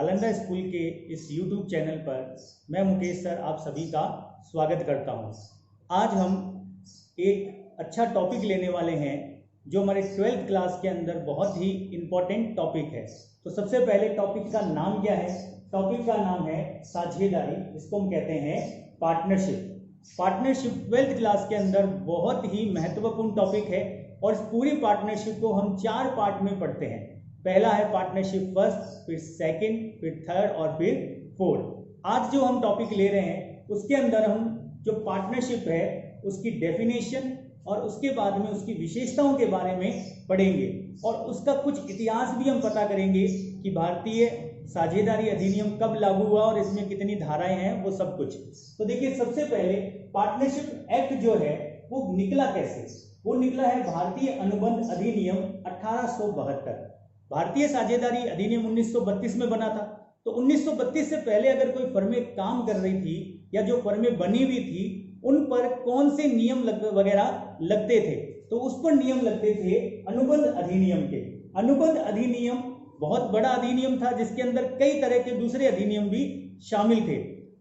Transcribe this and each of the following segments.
Nalanda school के इस YouTube channel पर मैं मुकेश सर आप सभी का स्वागत करता हूं। आज हम एक अच्छा टॉपिक लेने वाले हैं जो हमारे 12th क्लास के अंदर बहुत ही इम्पोर्टेंट टॉपिक है। तो सबसे पहले टॉपिक का नाम क्या है? टॉपिक का नाम है साझेदारी, इसको हम कहते हैं पार्टनरशिप। पार्टनरशिप 12th क्लास के अंदर बहुत ही महत्वपूर्ण टॉपिक है और इस पूरी पार्टनरशिप को हम 4 पार्ट में पढ़ते हैं। पहला है पार्टनरशिप फर्स्ट, फिर सेकंड, फिर थर्ड और फिर फोर्थ। आज जो हम टॉपिक ले रहे हैं उसके अंदर हम जो पार्टनरशिप है उसकी डेफिनेशन और उसके बाद में उसकी विशेषताओं के बारे में पढ़ेंगे और उसका कुछ इतिहास भी हम पता करेंगे कि भारतीय साझेदारी अधिनियम कब लागू हुआ और इसमें कितनी धाराएं हैं, वो सब कुछ। तो देखिए, सबसे पहले पार्टनरशिप एक्ट जो है वो निकला कैसे? वो निकला है भारतीय अनुबंध अधिनियम 1872। भारतीय साझेदारी अधिनियम 1932 में बना था। तो 1932 से पहले अगर कोई फर्में काम कर रही थी या जो फर्में बनी हुई थी उन पर कौन से नियम वगैरह लगते थे, तो उस पर नियम लगते थे अनुबंध अधिनियम के। अनुबंध अधिनियम बहुत बड़ा अधिनियम था जिसके अंदर कई तरह के दूसरे अधिनियम भी शामिल थे।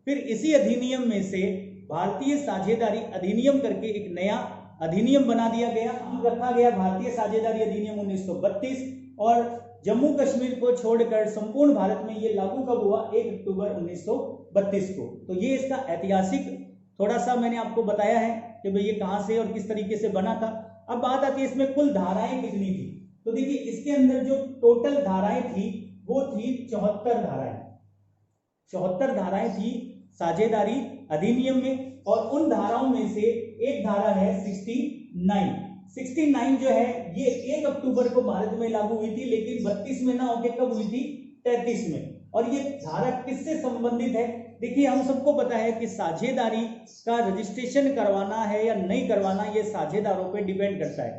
फिर इसी अधिनियम में से भारतीय साझेदारी अधिनियम करके एक नया अधिनियम बना दिया गया, रखा गया भारतीय साझेदारी अधिनियम 1932। और जम्मू कश्मीर को छोड़कर संपूर्ण भारत में ये लागू कब हुआ? 1 अक्टूबर 1932 को। तो ये इसका ऐतिहासिक थोड़ा सा मैंने आपको बताया है कि भाई ये कहां से और किस तरीके से बना था। अब बात आती है इसमें कुल धाराएं कितनी थी। तो देखिए, इसके अंदर जो टोटल धाराएं थी वो थी 74 धाराएं। 74 धाराएं थी साझेदारी अधिनियम में और उन धाराओं में से एक धारा है 69 जो है ये 1 अक्टूबर को भारत में लागू हुई थी, लेकिन 32 में ना होके कब हुई थी? 33 में। और ये धारा किससे संबंधित है? देखिए, हम सबको पता है कि साझेदारी का रजिस्ट्रेशन करवाना है या नहीं करवाना ये साझेदारों पे डिपेंड करता है।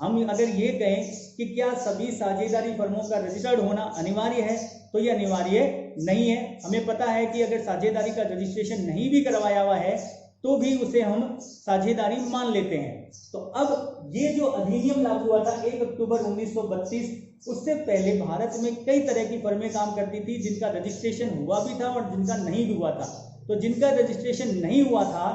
हम अगर ये कहें कि क्या सभी साझेदारी फर्मों का रजिस्टर्ड होना अनिवार्य है, तो ये अनिवार्य नहीं है। हमें पता है कि अगर साझेदारी का रजिस्ट्रेशन नहीं भी करवाया हुआ है तो भी उसे हम साझेदारी मान लेते हैं। तो अब ये जो अधिनियम लागू हुआ था 1 अक्टूबर 1932, उससे पहले भारत में कई तरह की फर्में काम करती थी जिनका रजिस्ट्रेशन हुआ भी था और जिनका नहीं भी हुआ था। तो जिनका रजिस्ट्रेशन नहीं हुआ था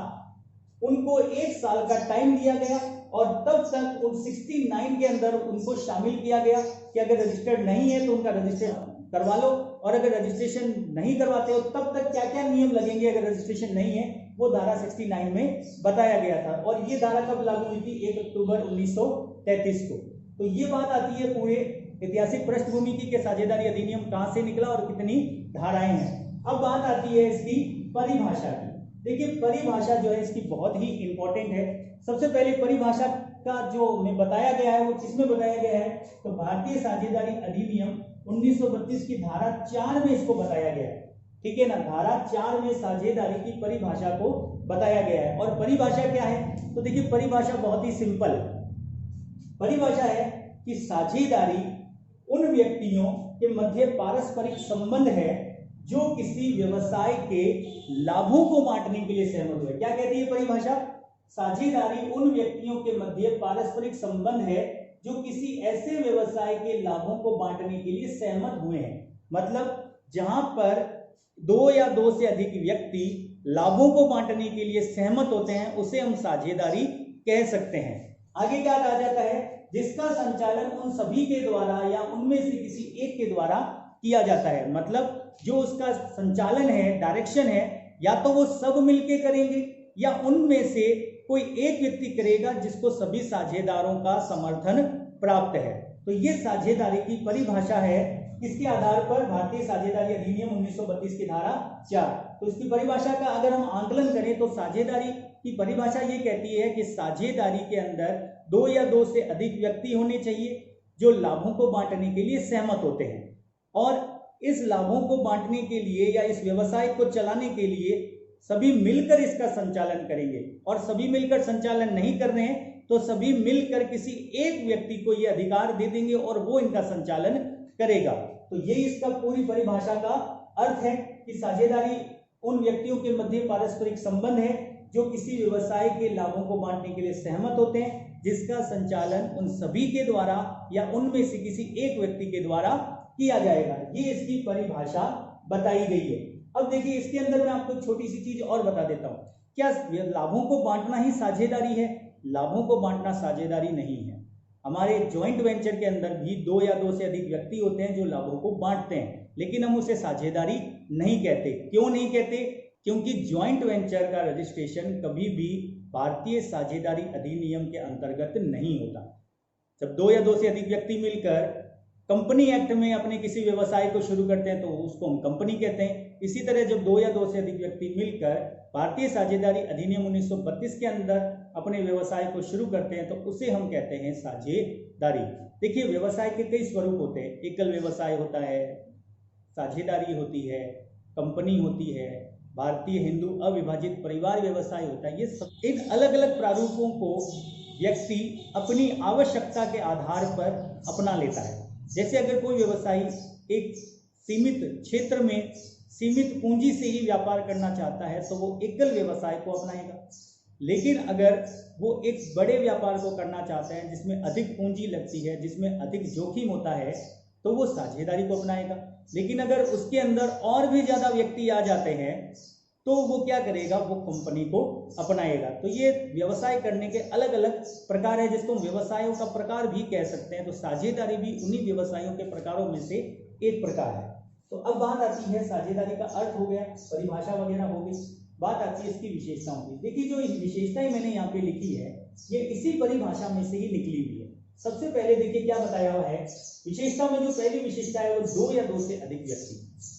उनको 1 साल का टाइम दिया गया और तब तक उन 69 के अंदर उनको शामिल किया गया कि अगर रजिस्टर्ड नहीं है तो उनका रजिस्ट्रेशन करवा लो, और अगर रजिस्ट्रेशन नहीं करवाते हो तब तक क्या क्या नियम लगेंगे अगर रजिस्ट्रेशन नहीं है, वो धारा 69 में बताया गया था। और ये धारा कब लागू हुई थी? 1 अक्टूबर 1933 को। तो ये बात आती है पूरे ऐतिहासिक पृष्ठभूमि की कि साझेदारी अधिनियम कहां से निकला और कितनी धाराएं हैं। अब बात आती है इसकी परिभाषा की। देखिए, परिभाषा जो है इसकी बहुत ही इंपॉर्टेंट है। सबसे पहले परिभाषा का जो में बताया गया है वो किसमें बताया गया है? तो भारतीय साझेदारी अधिनियम 1932 की धारा 4 में इसको बताया गया है। ठीक है ना, धारा 4 में साझेदारी की परिभाषा को बताया गया है। और परिभाषा क्या है? तो देखिए, परिभाषा बहुत ही सिंपल परिभाषा है कि साझेदारी उन व्यक्तियों के मध्य पारस्परिक संबंध है जो किसी व्यवसाय के लाभों को बांटने के लिए सहमत हुए। क्या कहती है परिभाषा? साझेदारी उन व्यक्तियों के मध्य पारस्परिक संबंध है जो किसी ऐसे व्यवसाय के लाभों को बांटने के लिए सहमत हुए हैं। मतलब जहां पर 2 या 2 से अधिक व्यक्ति लाभों को बांटने के लिए सहमत होते हैं उसे हम साझेदारी कह सकते हैं। आगे क्या कहा जाता है? जिसका संचालन उन सभी के द्वारा या उनमें से किसी एक के द्वारा किया जाता है। मतलब जो उसका संचालन है, डायरेक्शन है, या तो वो सब मिलके करेंगे या उनमें से कोई एक व्यक्ति करेगा जिसको सभी साझेदारों का समर्थन प्राप्त है। तो ये साझेदारी की परिभाषा है। किसके आधार पर? भारतीय साझेदारी अधिनियम 1932 की धारा 4। तो इसकी परिभाषा का अगर हम आंकलन करें तो साझेदारी की परिभाषा ये कहती है कि साझेदारी के अंदर 2 या 2 से अधिक व्यक्ति होने चाहिए जो लाभों को बांटने के लिए सहमत होते हैं, और इस लाभों को बांटने के लिए या इस व्यवसाय को चलाने के लिए सभी मिलकर इसका संचालन करेंगे। और सभी मिलकर संचालन नहीं कर रहे हैं तो सभी मिलकर किसी एक व्यक्ति को यह अधिकार दे देंगे और वो इनका संचालन करेगा। तो ये इसका पूरी परिभाषा का अर्थ है कि साझेदारी उन व्यक्तियों के मध्य पारस्परिक संबंध है जो किसी व्यवसाय के लाभों को बांटने के लिए सहमत होते हैं, जिसका संचालन उन सभी के द्वारा या उनमें से किसी एक व्यक्ति के द्वारा किया जाएगा। ये इसकी परिभाषा बताई गई है। अब देखिए इसके अंदर मैं आपको छोटी सी चीज और बता देता हूं, क्या लाभों को बांटना ही साझेदारी है? लाभों को बांटना साझेदारी नहीं है। हमारे ज्वाइंट वेंचर के अंदर भी 2 या 2 से अधिक व्यक्ति होते हैं जो लाभों को बांटते हैं, लेकिन हम उसे साझेदारी नहीं कहते। क्यों नहीं कहते? क्योंकि ज्वाइंट वेंचर का रजिस्ट्रेशन कभी भी भारतीय साझेदारी अधिनियम के अंतर्गत नहीं होता। जब 2 या 2 से अधिक व्यक्ति मिलकर कंपनी एक्ट में अपने किसी व्यवसाय को शुरू करते हैं तो उसको हम कंपनी कहते हैं। इसी तरह जब 2 या 2 से अधिक व्यक्ति मिलकर भारतीय साझेदारी अधिनियम 1932 के अंदर अपने व्यवसाय को शुरू करते हैं तो उसे हम कहते हैं साझेदारी। देखिए व्यवसाय के कई स्वरूप होते हैं। एकल व्यवसाय होता है, साझेदारी होती है, कंपनी होती है, भारतीय हिंदू अविभाजित परिवार व्यवसाय होता है। ये सब इन अलग अलग प्रारूपों को व्यक्ति अपनी आवश्यकता के आधार पर अपना लेता है। जैसे अगर कोई व्यवसायी एक सीमित क्षेत्र में सीमित पूंजी से ही व्यापार करना चाहता है तो वो एकल व्यवसाय को अपनाएगा, लेकिन अगर वो एक बड़े व्यापार को करना चाहते हैं जिसमें अधिक पूंजी लगती है, जिसमें अधिक जोखिम होता है, तो वो साझेदारी को अपनाएगा। लेकिन अगर उसके अंदर और भी ज्यादा व्यक्ति आ जाते हैं तो वो क्या करेगा? वो कंपनी को अपनाएगा। तो ये व्यवसाय करने के अलग अलग प्रकार है जिसको व्यवसायों का प्रकार भी कह सकते हैं। तो साझेदारी भी उन्हीं व्यवसायों के प्रकारों में से एक प्रकार है। तो अब बात आती है साझेदारी का अर्थ हो गया, परिभाषा वगैरह हो गई, बात आती है इसकी विशेषताओं की। देखिए जो विशेषताएं मैंने यहाँ पे लिखी है ये इसी परिभाषा में से ही निकली हुई है। सबसे पहले देखिए क्या बताया हुआ है विशेषता में। जो पहली विशेषता है वो 2 या 2 से अधिक व्यक्ति।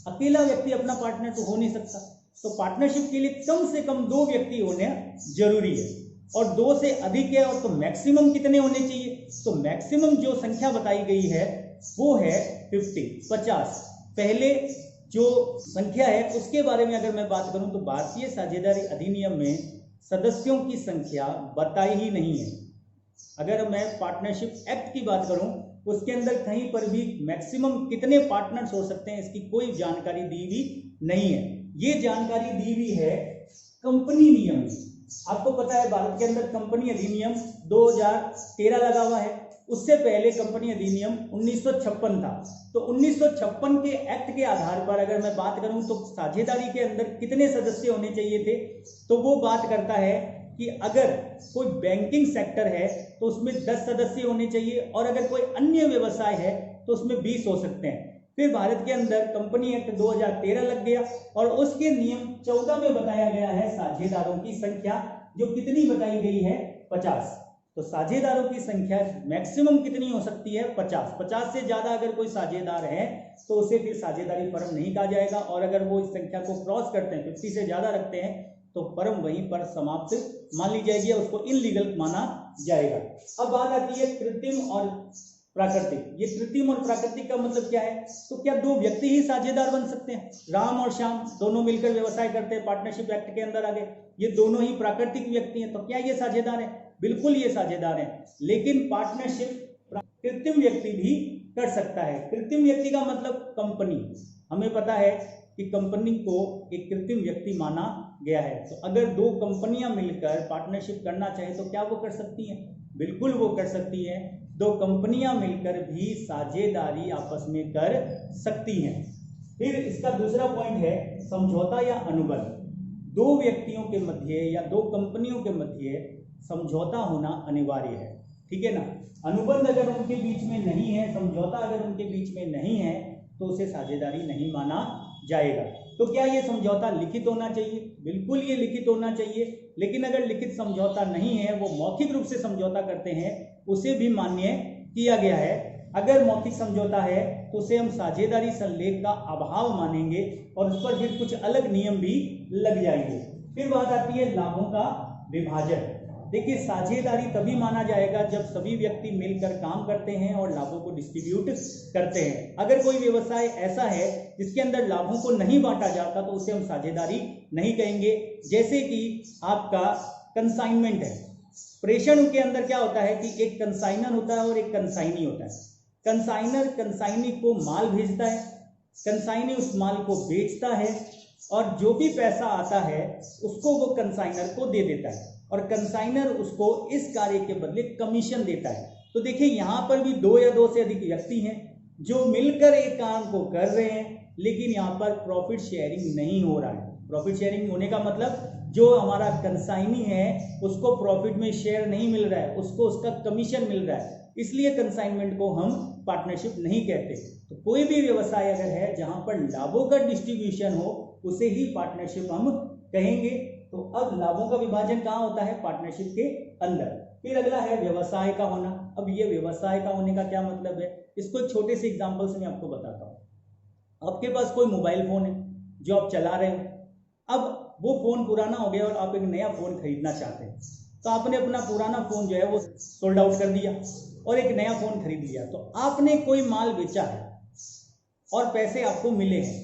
अकेला व्यक्ति अपना पार्टनर तो हो नहीं सकता, तो पार्टनरशिप के लिए कम से कम 2 व्यक्ति होने जरूरी है। और 2 से अधिक है और तो मैक्सिमम कितने होने चाहिए? तो मैक्सिमम जो संख्या बताई गई है वो है 50। पहले जो संख्या है उसके बारे में अगर मैं बात करूं तो भारतीय साझेदारी अधिनियम में सदस्यों की संख्या बताई ही नहीं है। अगर मैं पार्टनरशिप एक्ट की बात करूं उसके अंदर कहीं पर भी मैक्सिमम कितने पार्टनर्स हो सकते हैं इसकी कोई जानकारी दी हुई नहीं है। ये जानकारी दी हुई है कंपनी नियम में। आपको पता है भारत के अंदर कंपनी अधिनियम 2013 लगा हुआ है, उससे पहले कंपनी अधिनियम 1956 था। तो 1956 के एक्ट के आधार पर अगर मैं बात करूं तो साझेदारी के अंदर कितने सदस्य होने चाहिए थे, तो वो बात करता है कि अगर कोई बैंकिंग सेक्टर है तो उसमें 10 सदस्य होने चाहिए और अगर कोई अन्य व्यवसाय है तो उसमें 20 हो सकते हैं। फिर भारत के अंदर कंपनी एक्ट 2013 लग गया और उसके नियम 14 में बताया गया है साझेदारों की संख्या जो कितनी बताई गई है 50। तो साझेदारों की संख्या मैक्सिमम कितनी हो सकती है 50 से ज्यादा अगर कोई साझेदार है तो उसे फिर साझेदारी फर्म नहीं कहा जाएगा, और अगर वो इस संख्या को क्रॉस करते हैं 50 से ज्यादा रखते हैं तो फर्म वहीं पर समाप्त मान ली जाएगी, उसको इनलीगल माना जाएगा। अब बात आती है कृत्रिम और प्राकृतिक। ये कृत्रिम और प्राकृतिक का मतलब क्या है? तो क्या 2 व्यक्ति ही साझेदार बन सकते हैं? राम और श्याम दोनों मिलकर व्यवसाय करते हैं, पार्टनरशिप एक्ट के अंदर आ गए, ये दोनों ही प्राकृतिक व्यक्ति हैं, तो क्या ये साझेदार है? बिल्कुल ये साझेदार है। लेकिन पार्टनरशिप कृत्रिम व्यक्ति भी कर सकता है। कृत्रिम व्यक्ति का मतलब कंपनी। हमें पता है कि कंपनी को एक कृत्रिम व्यक्ति माना गया है। तो अगर 2 कंपनियां मिलकर पार्टनरशिप करना चाहे तो क्या वो कर सकती हैं? बिल्कुल वो कर सकती हैं। 2 कंपनियां मिलकर भी साझेदारी आपस में कर सकती हैं। फिर इसका दूसरा पॉइंट है समझौता या अनुबंध। 2 व्यक्तियों के मध्य या 2 कंपनियों के मध्य समझौता होना अनिवार्य है, ठीक है ना। अनुबंध अगर उनके बीच में नहीं है, समझौता अगर उनके बीच में नहीं है तो उसे साझेदारी नहीं माना जाएगा। तो क्या ये समझौता लिखित होना चाहिए? बिल्कुल ये लिखित होना चाहिए। लेकिन अगर लिखित समझौता नहीं है, वो मौखिक रूप से समझौता करते हैं, उसे भी मान्य किया गया है। अगर मौखिक समझौता है तो उसे हम साझेदारी संलेख का अभाव मानेंगे और उस पर फिर कुछ अलग नियम भी लग जाएंगे। फिर बात आती है लाभों का विभाजन। देखिए साझेदारी तभी माना जाएगा जब सभी व्यक्ति मिलकर काम करते हैं और लाभों को डिस्ट्रीब्यूट करते हैं। अगर कोई व्यवसाय ऐसा है जिसके अंदर लाभों को नहीं बांटा जाता तो उसे हम साझेदारी नहीं कहेंगे। जैसे कि आपका कंसाइनमेंट है, प्रेषण के अंदर क्या होता है कि एक कंसाइनर होता है और एक कंसाइनी होता है। कंसाइनर कंसाइनी को माल भेजता है, कंसाइनी उस माल को बेचता है और जो भी पैसा आता है उसको वो कंसाइनर को दे देता है और कंसाइनर उसको इस कार्य के बदले कमीशन देता है। तो देखिए यहाँ पर भी 2 या 2 से अधिक व्यक्ति हैं, जो मिलकर एक काम को कर रहे हैं, लेकिन यहाँ पर प्रॉफिट शेयरिंग नहीं हो रहा है। प्रॉफिट शेयरिंग होने का मतलब जो हमारा कंसाइनी है उसको प्रॉफिट में शेयर नहीं मिल रहा है, उसको उसका कमीशन मिल रहा है, इसलिए कंसाइनमेंट को हम पार्टनरशिप नहीं कहते। तो कोई भी व्यवसाय अगर है जहां पर लाभों का डिस्ट्रीब्यूशन हो उसे ही पार्टनरशिप हम कहेंगे। तो अब लाभों का विभाजन कहाँ होता है? पार्टनरशिप के अंदर। फिर अगला है व्यवसाय का होना। अब ये व्यवसाय का होने का क्या मतलब है, इसको एक छोटे से एग्जांपल से मैं आपको बताता हूँ। आपके पास कोई मोबाइल फोन है जो आप चला रहे हो, अब वो फोन पुराना हो गया और आप एक नया फोन खरीदना चाहते हैं, तो आपने अपना पुराना फोन जो है वो सोल्ड आउट कर दिया और एक नया फोन खरीद लिया। तो आपने कोई माल बेचा है और पैसे आपको मिले हैं,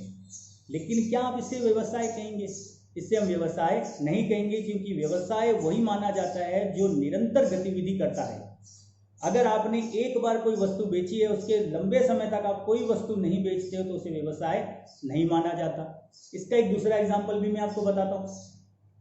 लेकिन क्या आप इसे व्यवसाय कहेंगे? इसे हम व्यवसाय नहीं कहेंगे, क्योंकि व्यवसाय वही माना जाता है जो निरंतर गतिविधि करता है। अगर आपने एक बार कोई वस्तु बेची है, उसके लंबे समय तक आप कोई वस्तु नहीं बेचते हो, तो उसे व्यवसाय नहीं माना जाता। इसका एक दूसरा एग्जांपल भी मैं आपको बताता हूँ।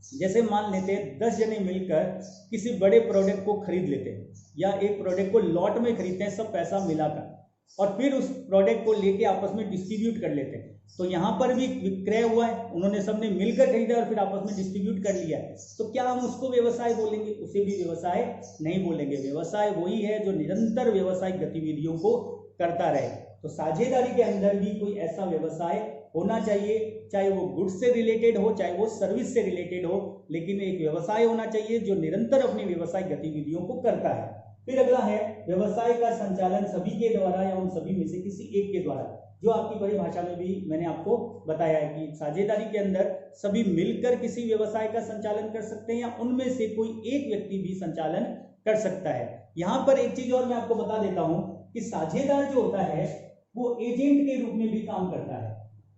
जैसे मान लेते हैं 10 जने मिलकर किसी बड़े प्रोडक्ट को खरीद लेते हैं, या एक प्रोडक्ट को लॉट में खरीदते हैं सब पैसा मिलाकर, और फिर उस प्रोडक्ट को लेके आपस में डिस्ट्रीब्यूट कर लेते हैं। तो यहाँ पर भी विक्रय हुआ है, उन्होंने सबने मिलकर खरीदा और फिर आपस में डिस्ट्रीब्यूट कर लिया है। तो क्या हम उसको व्यवसाय बोलेंगे? उसे भी व्यवसाय नहीं बोलेंगे। व्यवसाय वही है जो निरंतर व्यवसायिक गतिविधियों को करता रहे। तो साझेदारी के अंदर भी कोई ऐसा व्यवसाय होना चाहिए, चाहे वो गुड्स से रिलेटेड हो, चाहे वो सर्विस से रिलेटेड हो, लेकिन एक व्यवसाय होना चाहिए जो निरंतर अपनी व्यवसायिक गतिविधियों को करता है। फिर अगला है व्यवसाय का संचालन सभी के द्वारा या उन सभी में से किसी एक के द्वारा, जो आपकी परिभाषा में भी मैंने आपको बताया है कि साझेदारी के अंदर सभी मिलकर किसी व्यवसाय का संचालन कर सकते हैं, या उनमें से कोई एक व्यक्ति भी संचालन कर सकता है। यहाँ पर एक चीज और मैं आपको बता देता हूँ कि साझेदार जो होता है वो एजेंट के रूप में भी काम करता है।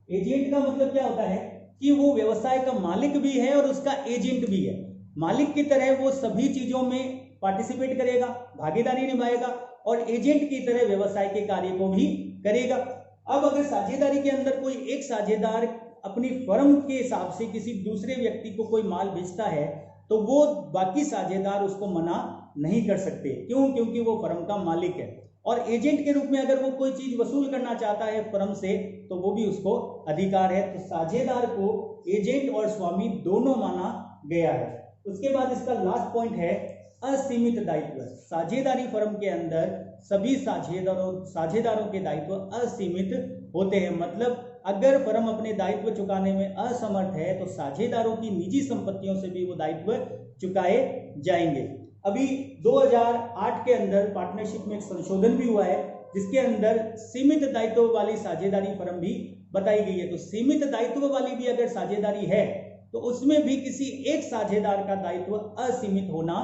एजेंट का मतलब क्या होता है कि वो व्यवसाय का मालिक भी है और उसका एजेंट भी है। मालिक की तरह वो सभी चीजों में पार्टिसिपेट करेगा, भागीदारी निभाएगा, और एजेंट की तरह व्यवसाय के कार्य को भी करेगा। अब अगर साझेदारी के अंदर कोई एक साझेदार अपनी फर्म के हिसाब से किसी दूसरे व्यक्ति को कोई माल बेचता है, तो वो बाकी साझेदार उसको मना नहीं कर सकते। क्यों? क्योंकि वो फर्म का मालिक है। और एजेंट के रूप में अगर वो कोई चीज वसूल करना चाहता है फर्म से, तो वो भी उसको अधिकार है। तो साझेदार को एजेंट और स्वामी दोनों माना गया है। उसके बाद इसका लास्ट पॉइंट है असीमित दायित्व। साझेदारी फर्म के अंदर सभी साझेदारों के दायित्व असीमित होते हैं। मतलब अगर फर्म अपने दायित्व चुकाने में असमर्थ है, तो साझेदारों की निजी संपत्तियों से भी वो दायित्व चुकाए जाएंगे। अभी 2008 के अंदर पार्टनरशिप में एक संशोधन भी हुआ है, जिसके अंदर सीमित दायित्व वाली साझेदारी फर्म भी बताई गई है। तो सीमित दायित्व वाली भी अगर साझेदारी है, तो उसमें भी किसी एक साझेदार का दायित्व असीमित होना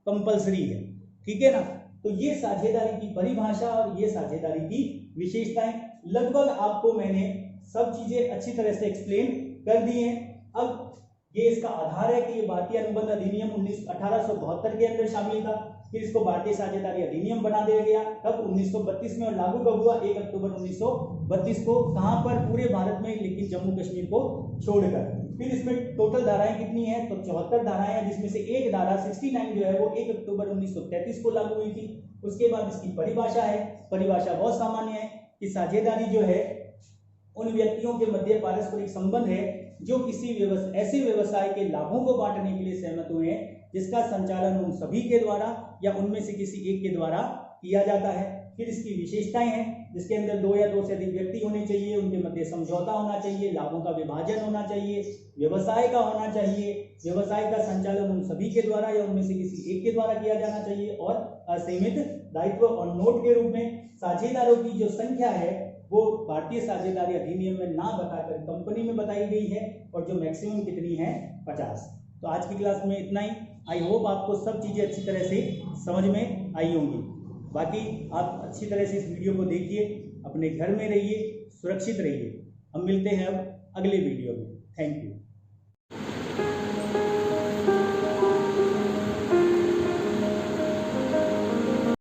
कंपलसरी है। ठीक है ना? तो ये साझेदारी की परिभाषा और ये साझेदारी की विशेषताएं लगभग आपको मैंने सब चीजें अच्छी तरह से एक्सप्लेन कर दी हैं। अब ये इसका आधार है कि ये भारतीय अनुबंध अधिनियम 1872 के अंदर शामिल था, फिर इसको भारतीय साझेदारी अधिनियम बना दिया गया कब 1932 में, और लागू कब हुआ 1 अक्टूबर 1932 को। कहां पर? पूरे भारत में, लेकिन जम्मू कश्मीर को छोड़कर। फिर इसमें टोटल धाराएं कितनी है? तो 74 धाराएं हैं, जिसमें से एक धारा 69 जो है वो 1 अक्टूबर 1933 को लागू हुई थी। उसके बाद इसकी परिभाषा है, परिभाषा बहुत सामान्य है कि साझेदारी जो है उन व्यक्तियों के मध्य पारस्परिक संबंध है जो किसी ऐसे व्यवसाय के लाभों को बांटने के लिए सहमत हुए हैं, जिसका संचालन उन सभी के द्वारा या उनमें से किसी एक के द्वारा किया जाता है। फिर इसकी विशेषताएं हैं, जिसके अंदर 2 या 2 से अधिक व्यक्ति होने चाहिए, उनके मध्य समझौता होना चाहिए, लाभों का विभाजन होना चाहिए, व्यवसाय का होना चाहिए, व्यवसाय का संचालन उन सभी के द्वारा या उनमें से किसी एक के द्वारा किया जाना चाहिए, और असीमित दायित्व। और नोट के रूप में साझेदारों की जो संख्या है वो भारतीय साझेदारी अधिनियम में ना बताकर कंपनी में बताई गई है, और जो मैक्सिमम कितनी है 50। तो आज की क्लास में इतना ही। आई होप आपको सब चीजें अच्छी तरह से समझ में आई होंगी। बाकी आप अच्छी तरह से इस वीडियो को देखिए, अपने घर में रहिए, सुरक्षित रहिए। हम मिलते हैं अब अगले वीडियो में। Thank you.